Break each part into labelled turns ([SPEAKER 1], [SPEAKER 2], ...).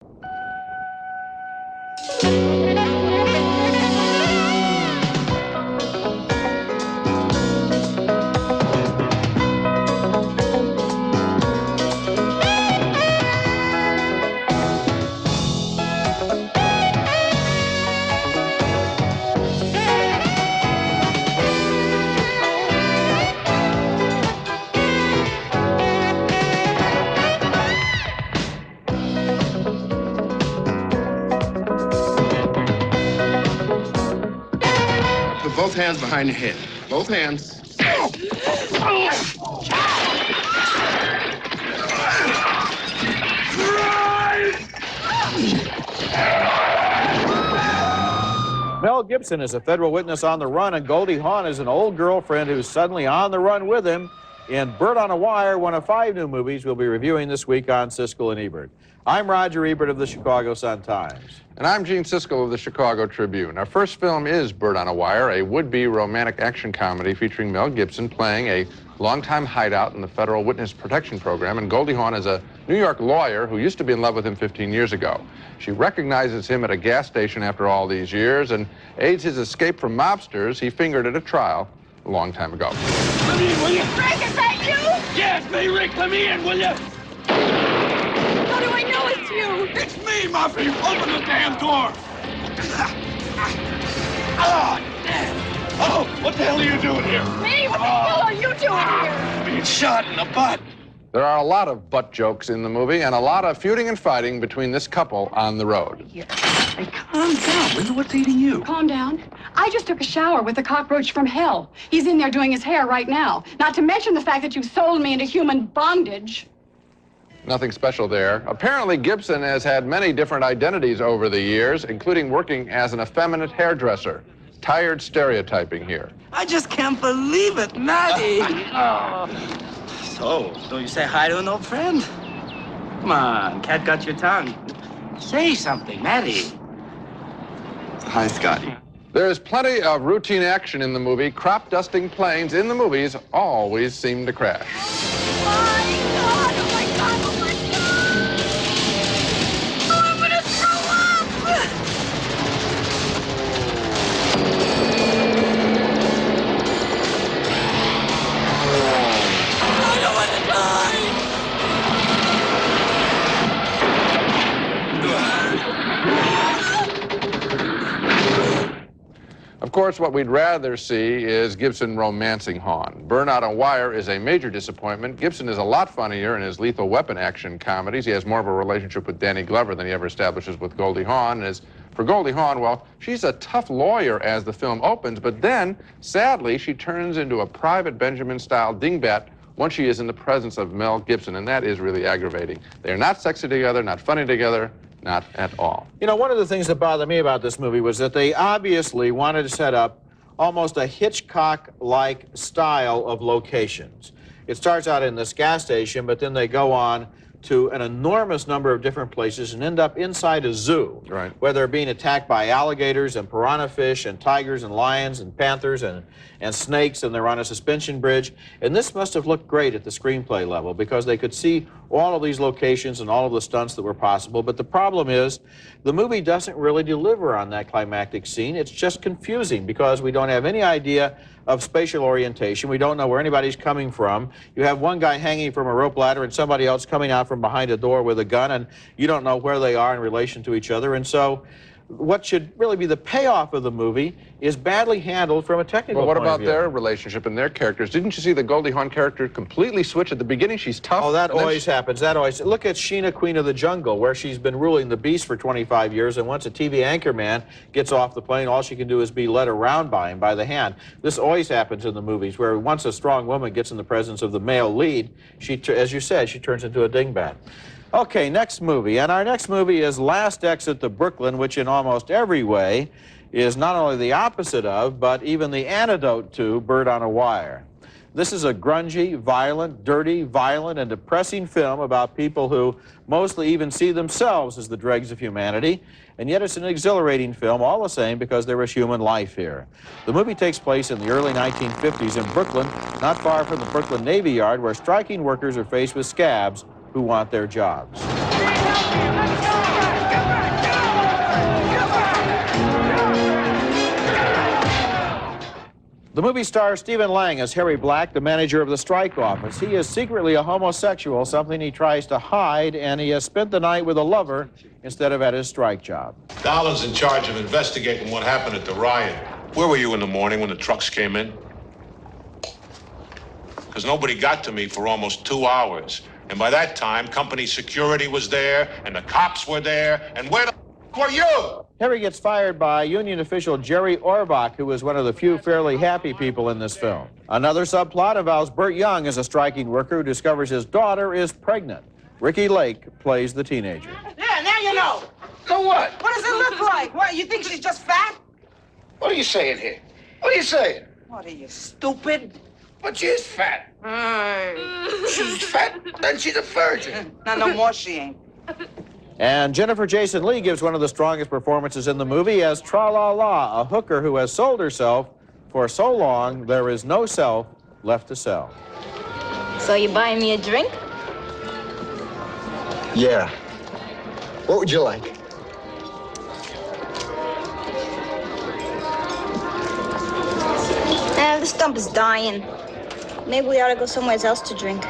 [SPEAKER 1] Put both hands behind your head. Both hands.
[SPEAKER 2] Mel Gibson is a federal witness on the run, and Goldie Hawn is an old girlfriend who's suddenly on the run with him in Bird on a Wire, one of 5 new movies we'll be reviewing this week on Siskel and Ebert. I'm Roger Ebert of the Chicago Sun-Times.
[SPEAKER 3] And I'm Gene Siskel of the Chicago Tribune. Our first film is Bird on a Wire, a would-be romantic action comedy featuring Mel Gibson playing a longtime hideout in the Federal Witness Protection Program, and Goldie Hawn is a New York lawyer who used to be in love with him 15 years ago. She recognizes him at a gas station after all these years and aids his escape from mobsters he fingered at a trial a long time ago.
[SPEAKER 4] Let me in, will you?
[SPEAKER 5] Rick, is that you?
[SPEAKER 4] Yes, me, Rick, let me in, will you?
[SPEAKER 5] How do I know it's you?
[SPEAKER 4] It's me, Muffy. Open the damn door. Oh, damn. Oh, what the hell are you doing here?
[SPEAKER 5] Me? What the hell are you doing here?
[SPEAKER 4] Being shot in the butt.
[SPEAKER 3] There are a lot of butt jokes in the movie and a lot of feuding and fighting between this couple on the road.
[SPEAKER 4] Hey, calm down, will you? What's eating you?
[SPEAKER 6] Calm down. I just took a shower with a cockroach from hell. He's in there doing his hair right now. Not to mention the fact that you sold me into human bondage.
[SPEAKER 3] Nothing special there. Apparently, Gibson has had many different identities over the years, including working as an effeminate hairdresser. Tired stereotyping here.
[SPEAKER 7] I just can't believe it, Maddie. So you say hi to an old friend? Come on, cat got your tongue. Say something, Maddie.
[SPEAKER 1] Hi, Scotty.
[SPEAKER 3] There is plenty of routine action in the movie. Crop dusting planes in the movies always seem to crash.
[SPEAKER 5] Oh my God! Oh my God! Oh my God! Oh, I'm gonna throw up! I don't want to die!
[SPEAKER 3] Of course, what we'd rather see is Gibson romancing Hawn. Bird on a Wire is a major disappointment. Gibson is a lot funnier in his Lethal Weapon action comedies. He has more of a relationship with Danny Glover than he ever establishes with Goldie Hawn. And as for Goldie Hawn, well, she's a tough lawyer as the film opens, but then, sadly, she turns into a Private Benjamin-style dingbat once she is in the presence of Mel Gibson, and that is really aggravating. They're not sexy together, not funny together, not at all.
[SPEAKER 2] You know, one of the things that bothered me about this movie was that they obviously wanted to set up almost a Hitchcock-like style of locations. It starts out in this gas station, but then they go on to an enormous number of different places and end up inside a zoo,
[SPEAKER 3] right,
[SPEAKER 2] where they're being attacked by alligators and piranha fish and tigers and lions and panthers and snakes, and they're on a suspension bridge. And this must have looked great at the screenplay level because they could see all of these locations and all of the stunts that were possible. But the problem is the movie doesn't really deliver on that climactic scene. It's just confusing because we don't have any idea of spatial orientation. We don't know where anybody's coming from. You have one guy hanging from a rope ladder and somebody else coming out from behind a door with a gun, and you don't know where they are in relation to each other. And so what should really be the payoff of the movie is badly handled from a technical
[SPEAKER 3] point of view. Well, what
[SPEAKER 2] point
[SPEAKER 3] about their relationship and their characters? Didn't you see the Goldie Hawn character completely switch at the beginning? She's tough.
[SPEAKER 2] Oh, that always happens. That always. Look at Sheena, Queen of the Jungle, where she's been ruling the beast for 25 years, and once a TV anchorman gets off the plane, all she can do is be led around by him by the hand. This always happens in the movies, where once a strong woman gets in the presence of the male lead, she, as you said, she turns into a dingbat. Okay, next movie. And our next movie is Last Exit to Brooklyn, which in almost every way is not only the opposite of, but even the antidote to Bird on a Wire. This is a grungy, violent, dirty, violent, and depressing film about people who mostly even see themselves as the dregs of humanity, and yet it's an exhilarating film all the same because there is human life here. The movie takes place in the early 1950s in Brooklyn, not far from the Brooklyn Navy Yard, where striking workers are faced with scabs who want their jobs.
[SPEAKER 5] Let's go!
[SPEAKER 2] The movie star Stephen Lang as Harry Black, the manager of the strike office. He is secretly a homosexual, something he tries to hide, and he has spent the night with a lover instead of at his strike job.
[SPEAKER 8] Darlin's in charge of investigating what happened at the riot. Where were you in the morning when the trucks came in? Because nobody got to me for almost 2 hours. And by that time, company security was there, and the cops were there, and where the were you?
[SPEAKER 2] Harry gets fired by union official Jerry Orbach, who is one of the few fairly happy people in this film. Another subplot involves Burt Young as a striking worker who discovers his daughter is pregnant. Ricky Lake plays the teenager.
[SPEAKER 7] Yeah, now you know.
[SPEAKER 8] So what?
[SPEAKER 7] What does it look like? What, you think she's just fat?
[SPEAKER 8] What are you saying here? What are you saying?
[SPEAKER 7] What are you, stupid?
[SPEAKER 8] But she is fat. She's fat, then she's a virgin.
[SPEAKER 7] No more she ain't.
[SPEAKER 2] And Jennifer Jason Leigh gives one of the strongest performances in the movie as Tra-La-La, a hooker who has sold herself for so long there is no self left to sell.
[SPEAKER 5] So you buying me a drink?
[SPEAKER 9] Yeah. What would you like?
[SPEAKER 5] The stump is dying. Maybe we ought to go somewhere else to drink.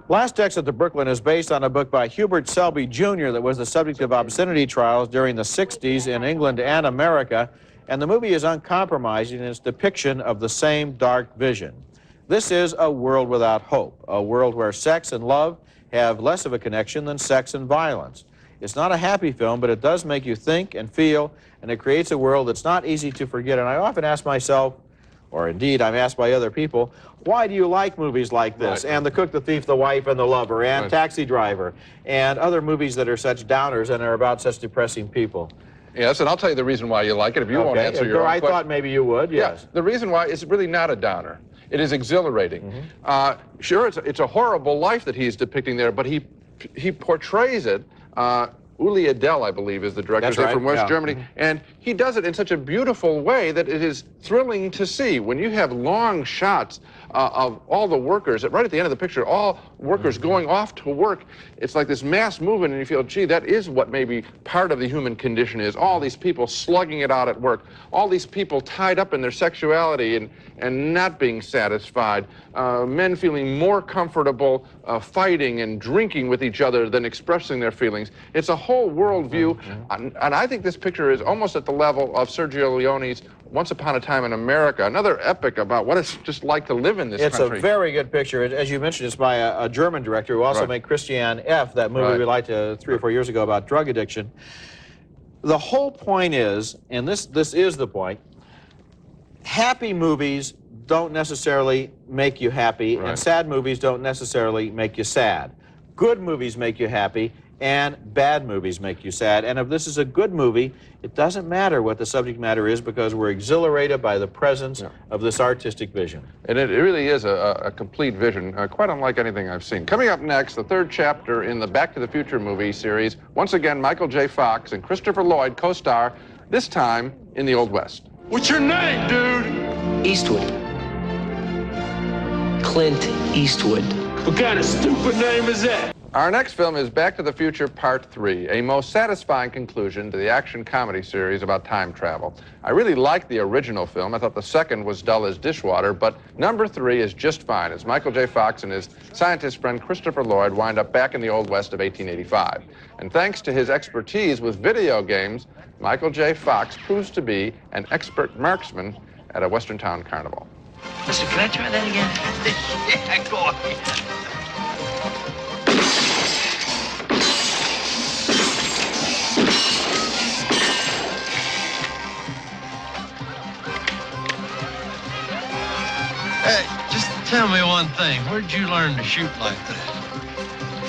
[SPEAKER 2] Last Exit to Brooklyn is based on a book by Hubert Selby Jr. that was the subject of obscenity trials during the 60s in England and America, and the movie is uncompromising in its depiction of the same dark vision. This is a world without hope, a world where sex and love have less of a connection than sex and violence. It's not a happy film, but it does make you think and feel, and it creates a world that's not easy to forget. And I often ask myself, or indeed I'm asked by other people, why do you like movies like this?
[SPEAKER 3] Right.
[SPEAKER 2] And The Cook, the Thief, the Wife, and the Lover, and
[SPEAKER 3] Right.
[SPEAKER 2] Taxi Driver, and other movies that are such downers and are about such depressing people.
[SPEAKER 3] Yes, and I'll tell you the reason why you like it if you won't answer your own
[SPEAKER 2] I
[SPEAKER 3] question.
[SPEAKER 2] thought maybe you would, yes.
[SPEAKER 3] Yeah, the reason why is really not a downer. It is exhilarating. Sure, it's a horrible life that he's depicting there, but he portrays it. Uli Adel, I believe, is the director
[SPEAKER 2] That's right,
[SPEAKER 3] from West
[SPEAKER 2] yeah.
[SPEAKER 3] Germany, and he does it in such a beautiful way that it is thrilling to see. When you have long shots of all the workers, right at the end of the picture, all workers going off to work, it's like this mass movement, and you feel, gee, that is what maybe part of the human condition is. All these people slugging it out at work, all these people tied up in their sexuality and not being satisfied, men feeling more comfortable fighting and drinking with each other than expressing their feelings. It's a whole worldview, and I think this picture is almost at the level of Sergio Leone's Once Upon a Time in America, another epic about what it's just like to live in this country.
[SPEAKER 2] It's a very good picture. As you mentioned, it's by a German director who also made Christiane F., that movie we liked 3 or 4 years ago about drug addiction. The whole point is, and this is the point, happy movies don't necessarily make you happy, and sad movies don't necessarily make you sad. Good movies make you happy, and bad movies make you sad. And if this is a good movie, it doesn't matter what the subject matter is because we're exhilarated by the presence of this artistic vision.
[SPEAKER 3] And it really is a complete vision, quite unlike anything I've seen. Coming up next, the third chapter in the Back to the Future movie series. Once again, Michael J. Fox and Christopher Lloyd co-star, this time in the Old West.
[SPEAKER 4] What's your name, dude?
[SPEAKER 10] Eastwood. Clint Eastwood.
[SPEAKER 4] What kind of stupid name is that?
[SPEAKER 3] Our next film is Back to the Future Part 3, a most satisfying conclusion to the action comedy series about time travel. I really liked the original film. I thought the second was dull as dishwater, but number 3 is just fine as Michael J. Fox and his scientist friend Christopher Lloyd wind up back in the Old West of 1885. And thanks to his expertise with video games, Michael J. Fox proves to be an expert marksman at a Western town carnival.
[SPEAKER 10] Mister, can I try that again?
[SPEAKER 4] Yeah, go ahead.
[SPEAKER 11] Hey, just tell me one thing. Where'd you learn to shoot like that?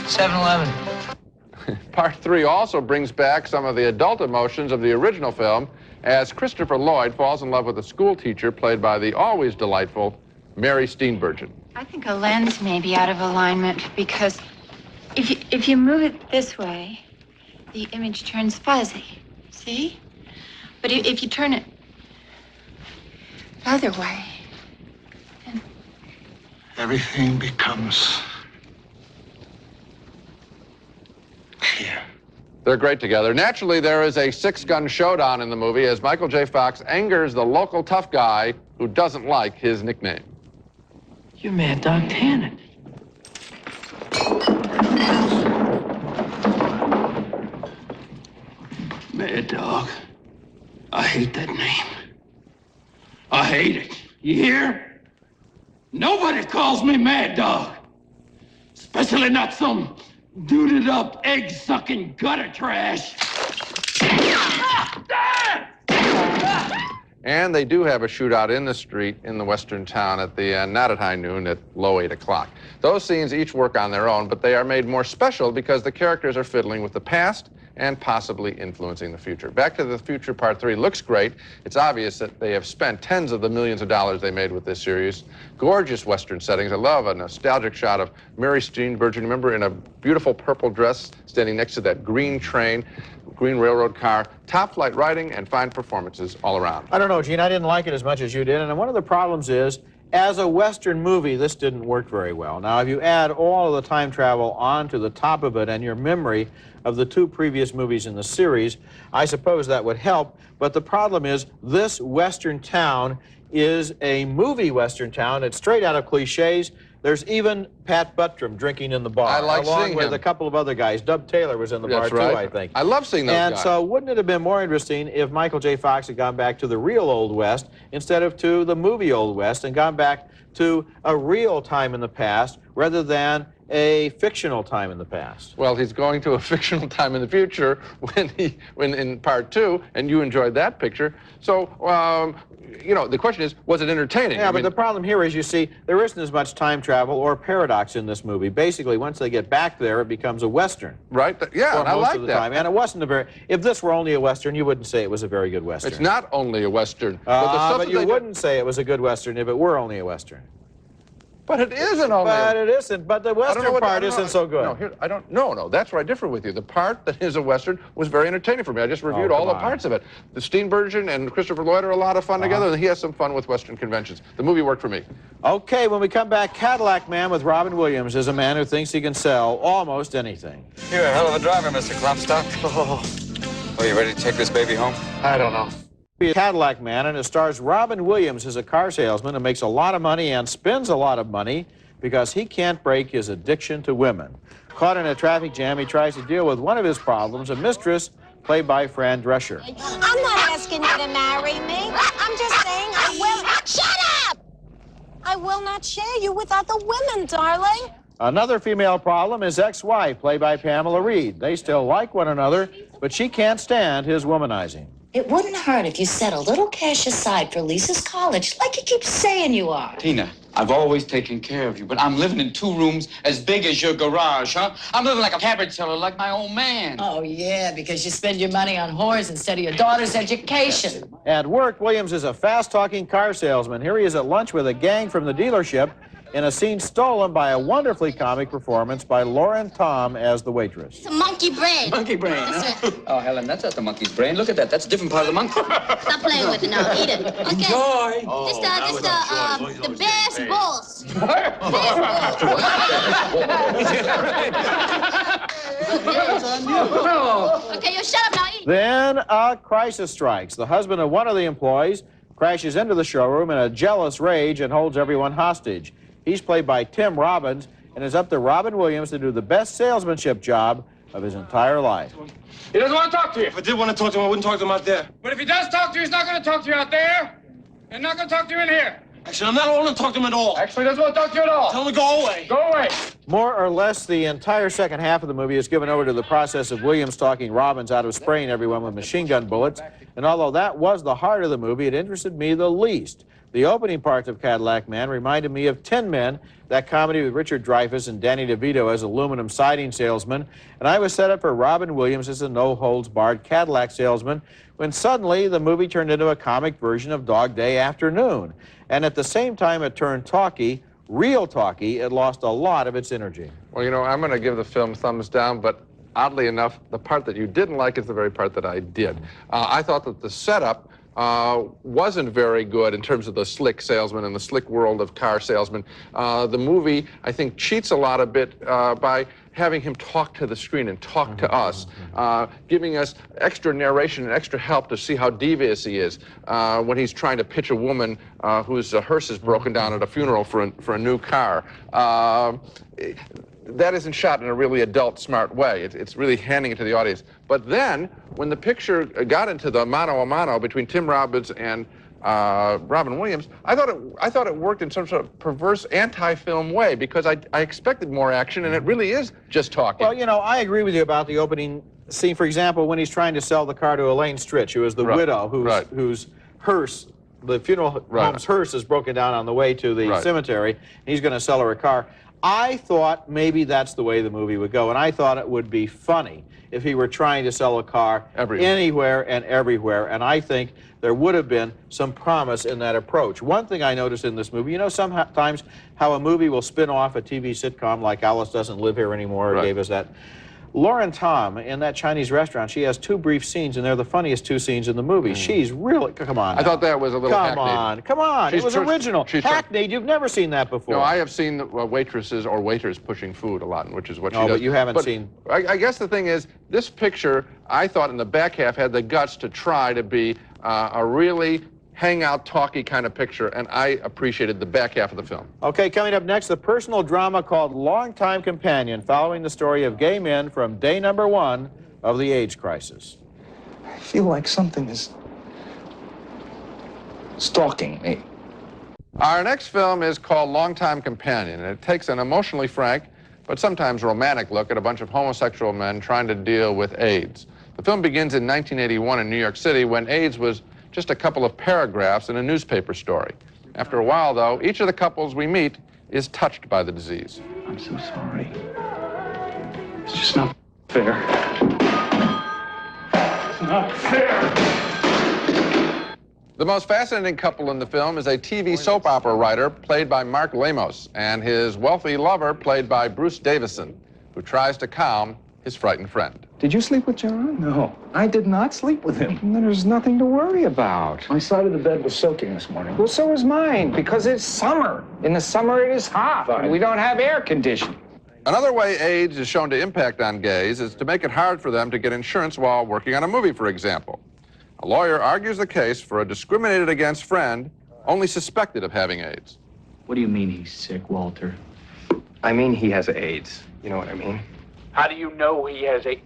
[SPEAKER 10] 7-Eleven.
[SPEAKER 3] Part 3 also brings back some of the adult emotions of the original film as Christopher Lloyd falls in love with a school teacher played by the always delightful Mary Steenburgen.
[SPEAKER 12] I think a lens may be out of alignment because if you move it this way, the image turns fuzzy. See? But if you turn it the other way, then
[SPEAKER 11] everything becomes clear.
[SPEAKER 3] They're great together. Naturally, there is a six-gun showdown in the movie as Michael J. Fox angers the local tough guy who doesn't like his nickname.
[SPEAKER 10] You're Mad Dog Tannen.
[SPEAKER 4] Mad Dog. I hate that name. I hate it. You hear? Nobody calls me Mad Dog. Especially not some duded up, egg-sucking gutter trash.
[SPEAKER 3] And they do have a shootout in the street in the western town at the not at high noon, at low 8 o'clock. Those scenes each work on their own, but they are made more special because the characters are fiddling with the past and possibly influencing the future. Back to the Future Part 3 looks great. It's obvious that they have spent tens of the millions of dollars they made with this series. Gorgeous western settings. I love a nostalgic shot of Mary Steenburgen, remember, in a beautiful purple dress standing next to that green train, green railroad car. Top flight writing and fine performances all around.
[SPEAKER 2] I don't know, Gene, I didn't like it as much as you did, and one of the problems is, as a western movie, this didn't work very well. Now, if you add all of the time travel onto the top of it and your memory of the two previous movies in the series, I suppose that would help. But the problem is, this western town is a movie western town. It's straight out of cliches. There's even Pat Buttram drinking in the bar.
[SPEAKER 3] I like
[SPEAKER 2] along
[SPEAKER 3] seeing
[SPEAKER 2] with
[SPEAKER 3] him.
[SPEAKER 2] a couple of other guys. Dub Taylor was in the bar
[SPEAKER 3] That's
[SPEAKER 2] too,
[SPEAKER 3] right.
[SPEAKER 2] I think.
[SPEAKER 3] I love seeing those
[SPEAKER 2] and
[SPEAKER 3] guys.
[SPEAKER 2] so wouldn't it have been more interesting if Michael J. Fox had gone back to the real Old West instead of to the movie Old West and gone back to a real time in the past rather than a fictional time in the past?
[SPEAKER 3] Well, he's going to a fictional time in the future when in Part 2, and you enjoyed that picture. So, you know, the question is, was it entertaining?
[SPEAKER 2] Yeah, but the problem here is, you see, there isn't as much time travel or paradox in this movie. Basically, once they get back there, it becomes a Western.
[SPEAKER 3] Right? Yeah, and I
[SPEAKER 2] most
[SPEAKER 3] like
[SPEAKER 2] of the
[SPEAKER 3] that.
[SPEAKER 2] time. And it wasn't a very, if this were only a Western, you wouldn't say it was a very good Western.
[SPEAKER 3] It's not only a Western. But
[SPEAKER 2] you wouldn't say it was a good Western if it were only a Western.
[SPEAKER 3] But it isn't only.
[SPEAKER 2] But it isn't. But the Western part isn't so good.
[SPEAKER 3] No, here, I don't. No, that's where I differ with you. The part that is a Western was very entertaining for me. I just reviewed all the parts of it. The Steenburgen and Christopher Lloyd are a lot of fun together, and he has some fun with Western conventions. The movie worked for me.
[SPEAKER 2] Okay, when we come back, Cadillac Man with Robin Williams is a man who thinks he can sell almost anything.
[SPEAKER 13] You're a hell of a driver, Mr. Klopstock. Oh, you ready to take this baby home?
[SPEAKER 2] I don't know. Cadillac Man, and it stars Robin Williams as a car salesman who makes a lot of money and spends a lot of money because he can't break his addiction to women. Caught in a traffic jam, he tries to deal with one of his problems, a mistress played by Fran Drescher.
[SPEAKER 5] I'm not asking you to marry me. I'm just saying I will. Shut up! I will not share you with other women, darling.
[SPEAKER 2] Another female problem is ex-wife, played by Pamela Reed. They still like one another, but she can't stand his womanizing.
[SPEAKER 14] It wouldn't hurt if you set a little cash aside for Lisa's college, like you keep saying you are.
[SPEAKER 13] Tina, I've always taken care of you, but I'm living in 2 rooms as big as your garage, huh? I'm living like a cabbage seller, like my old man.
[SPEAKER 14] Oh, yeah, because you spend your money on whores instead of your daughter's education.
[SPEAKER 2] At work, Williams is a fast-talking car salesman. Here he is at lunch with a gang from the dealership in a scene stolen by a wonderfully comic performance by Lauren Tom as the waitress.
[SPEAKER 5] It's a monkey brain.
[SPEAKER 13] Monkey brain, huh? Oh, Helen, that's not the monkey's brain. Look at that. That's a different part of the monkey.
[SPEAKER 5] Stop playing with it now. Eat it. Okay.
[SPEAKER 13] Enjoy.
[SPEAKER 5] The bear's balls. Okay, you shut up now. Eat.
[SPEAKER 2] Then a crisis strikes. The husband of one of the employees crashes into the showroom in a jealous rage and holds everyone hostage. He's played by Tim Robbins, and it's up to Robin Williams to do the best salesmanship job of his entire life.
[SPEAKER 4] He doesn't want to talk to you. If I did want to talk to him, I wouldn't talk to him out there.
[SPEAKER 15] But if he does talk to you, he's not going to talk to you out there. And not going to talk to you in here.
[SPEAKER 4] Actually, I'm not going to talk to him at all.
[SPEAKER 15] Actually, he doesn't want to talk to you at all.
[SPEAKER 4] Tell him to go away.
[SPEAKER 15] Go away.
[SPEAKER 2] More or less, the entire second half of the movie is given over to the process of Williams talking Robbins out of spraying everyone with machine gun bullets. And although that was the heart of the movie, it interested me the least. The opening parts of Cadillac Man reminded me of Tin Men, that comedy with Richard Dreyfuss and Danny DeVito as aluminum siding salesman. And I was set up for Robin Williams as a no-holds-barred Cadillac salesman when suddenly the movie turned into a comic version of Dog Day Afternoon. And at the same time it turned talky, real talky, it lost a lot of its energy.
[SPEAKER 3] Well, you know, I'm going to give the film thumbs down, but oddly enough, the part that you didn't like is the very part that I did. I thought that the setup wasn't very good in terms of the slick salesman and the slick world of car salesmen. The movie, I think, cheats a lot a bit by having him talk to the screen and talk to us, giving us extra narration and extra help to see how devious he is when he's trying to pitch a woman whose hearse is broken down at a funeral for a new car. That isn't shot in a really adult, smart way. It's really handing it to the audience. But then, when the picture got into the mano-a-mano between Tim Robbins and Robin Williams, I thought it worked in some sort of perverse anti-film way, because I expected more action, and it really is just talking.
[SPEAKER 2] Well, you know, I agree with you about the opening scene. For example, when he's trying to sell the car to Elaine Stritch, who is the widow whose hearse, the funeral home's hearse, is broken down on the way to the cemetery, and he's going to sell her a car. I thought maybe that's the way the movie would go, and I thought it would be funny if he were trying to sell a car anywhere and everywhere, and I think there would have been some promise in that approach. One thing I noticed in this movie, you know, sometimes how a movie will spin off a TV sitcom, like Alice Doesn't Live Here Anymore gave us that. Lauren Tom, in that Chinese restaurant, she has 2 brief scenes, and they're the funniest 2 scenes in the movie. She's really, come on now.
[SPEAKER 3] I thought that was a little hackneyed.
[SPEAKER 2] Come on, it was original. Hackneyed, you've never seen that before.
[SPEAKER 3] No, I have seen waitresses or waiters pushing food a lot, which is what she does.
[SPEAKER 2] But you haven't seen...
[SPEAKER 3] I guess the thing is, this picture, I thought in the back half, had the guts to try to be a really hangout, talky kind of picture, and I appreciated the back half of the film.
[SPEAKER 2] Okay, coming up next, the personal drama called Longtime Companion, following the story of gay men from day number 1 of the AIDS crisis.
[SPEAKER 9] I feel like something is stalking me.
[SPEAKER 3] Our next film is called Longtime Companion, and it takes an emotionally frank, but sometimes romantic look at a bunch of homosexual men trying to deal with AIDS. The film begins in 1981 in New York City, when AIDS was just a couple of paragraphs in a newspaper story. After a while, though, each of the couples we meet is touched by the disease.
[SPEAKER 7] I'm so sorry. It's just not fair. It's not fair.
[SPEAKER 3] The most fascinating couple in the film is a TV soap opera writer played by Mark Lamos and his wealthy lover played by Bruce Davison, who tries to calm his frightened friend.
[SPEAKER 9] Did you sleep with John? No, I did not sleep with him. And there's nothing to worry about. My side of the bed was soaking this morning. Well, so was mine, because it's summer. In the summer, it is hot. Fine. We don't have air conditioning.
[SPEAKER 3] Another way AIDS is shown to impact on gays is to make it hard for them to get insurance while working on a movie, for example. A lawyer argues the case for a discriminated against friend only suspected of having AIDS.
[SPEAKER 7] What do you mean he's sick, Walter?
[SPEAKER 16] I mean he has AIDS. You know what I mean?
[SPEAKER 7] How do you know he has AIDS?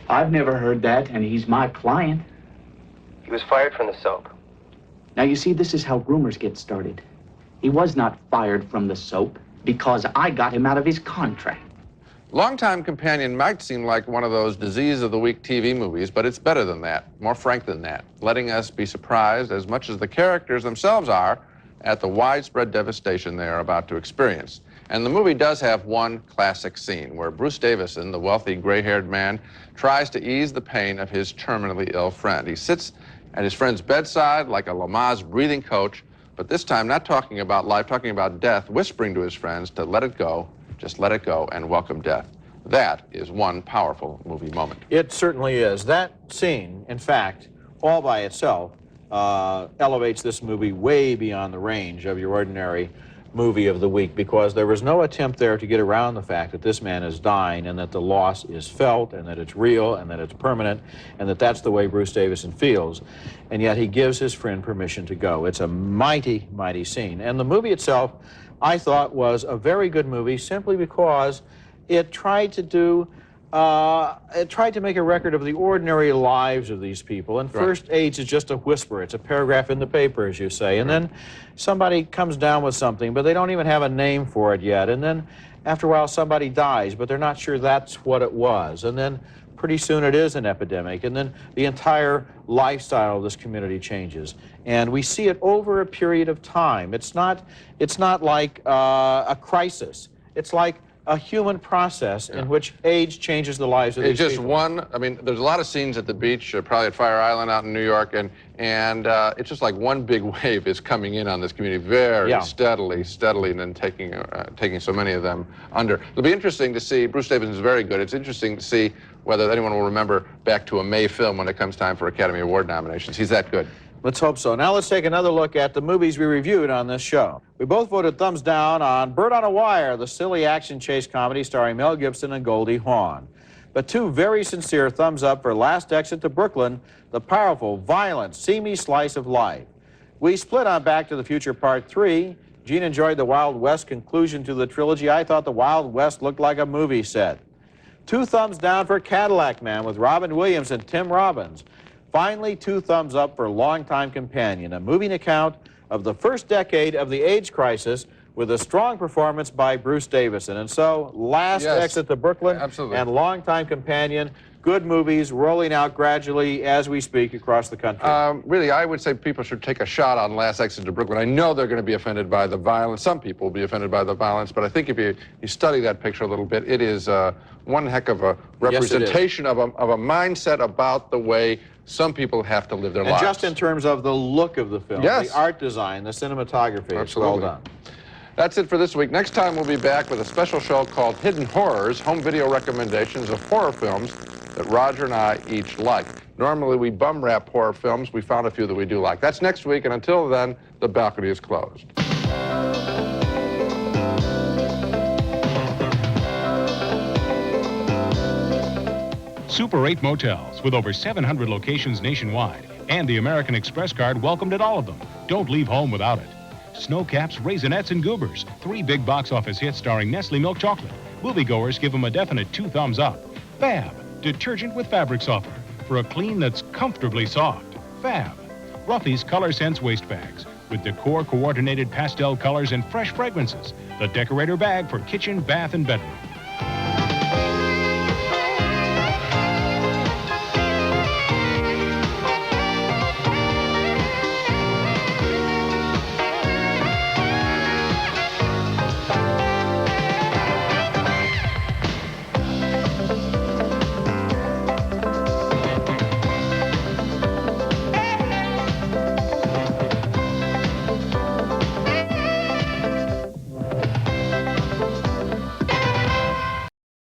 [SPEAKER 7] I've never heard that, and he's my client.
[SPEAKER 16] He was fired from the soap.
[SPEAKER 7] Now, you see, this is how rumors get started. He was not fired from the soap because I got him out of his contract.
[SPEAKER 3] Longtime Companion might seem like one of those disease of the week TV movies, but it's better than that, more frank than that, letting us be surprised as much as the characters themselves are at the widespread devastation they are about to experience. And the movie does have one classic scene where Bruce Davison, the wealthy gray-haired man, tries to ease the pain of his terminally ill friend. He sits at his friend's bedside like a Lamaze breathing coach, but this time not talking about life, talking about death, whispering to his friends to let it go, just let it go, and welcome death. That is one powerful movie moment.
[SPEAKER 2] It certainly is. That scene, in fact, all by itself, elevates this movie way beyond the range of your ordinary movie of the week, because there was no attempt there to get around the fact that this man is dying and that the loss is felt and that it's real and that it's permanent and that that's the way Bruce Davison feels. And yet he gives his friend permission to go. It's a mighty, mighty scene. And the movie itself, I thought, was a very good movie simply because it tried to do it tried to make a record of the ordinary lives of these people. And first, AIDS is just a whisper. It's a paragraph in the paper, as you say. And then somebody comes down with something, but they don't even have a name for it yet. And then after a while, somebody dies, but they're not sure that's what it was. And then pretty soon it is an epidemic. And then the entire lifestyle of this community changes. And we see it over a period of time. It's not like a crisis. It's like a human process in which AIDS changes the lives of these people.
[SPEAKER 3] It's just one, I mean, there's a lot of scenes at the beach, probably at Fire Island out in New York, and it's just like one big wave is coming in on this community very steadily, and then taking so many of them under. It'll be interesting to see, Bruce Davison is very good, it's interesting to see whether anyone will remember back to a May film when it comes time for Academy Award nominations. He's that good.
[SPEAKER 2] Let's hope so. Now let's take another look at the movies we reviewed on this show. We both voted thumbs down on Bird on a Wire, the silly action chase comedy starring Mel Gibson and Goldie Hawn. But two very sincere thumbs up for Last Exit to Brooklyn, the powerful, violent, seamy slice of life. We split on Back to the Future Part 3. Gene enjoyed the Wild West conclusion to the trilogy. I thought the Wild West looked like a movie set. Two thumbs down for Cadillac Man with Robin Williams and Tim Robbins. Finally, two thumbs up for Longtime Companion, a moving account of the first decade of the AIDS crisis with a strong performance by Bruce Davison. And so, Last Exit to Brooklyn and Longtime Companion, good movies rolling out gradually as we speak across the country.
[SPEAKER 3] Really, I would say people should take a shot on Last Exit to Brooklyn. I know they're going to be offended by the violence. Some people will be offended by the violence, but I think if you study that picture a little bit, it is one heck of a representation of a mindset about the way some people have to live their lives.
[SPEAKER 2] And just in terms of the look of the film, the art design, the cinematography, it's well done.
[SPEAKER 3] That's it for this week. Next time we'll be back with a special show called Hidden Horrors, home video recommendations of horror films that Roger and I each like. Normally we bum rap horror films. We found a few that we do like. That's next week, and until then, the balcony is closed.
[SPEAKER 17] Super 8 motels with over 700 locations nationwide, and the American Express card welcomed at all of them. Don't leave home without it. Snowcaps, Raisinets, and Goobers, 3 big box office hits starring Nestle Milk Chocolate. Moviegoers give them a definite 2 thumbs up. Fab, detergent with fabric softener for a clean that's comfortably soft. Fab. Ruffy's Color Sense waste bags with decor coordinated pastel colors and fresh fragrances. The decorator bag for kitchen, bath, and bedroom.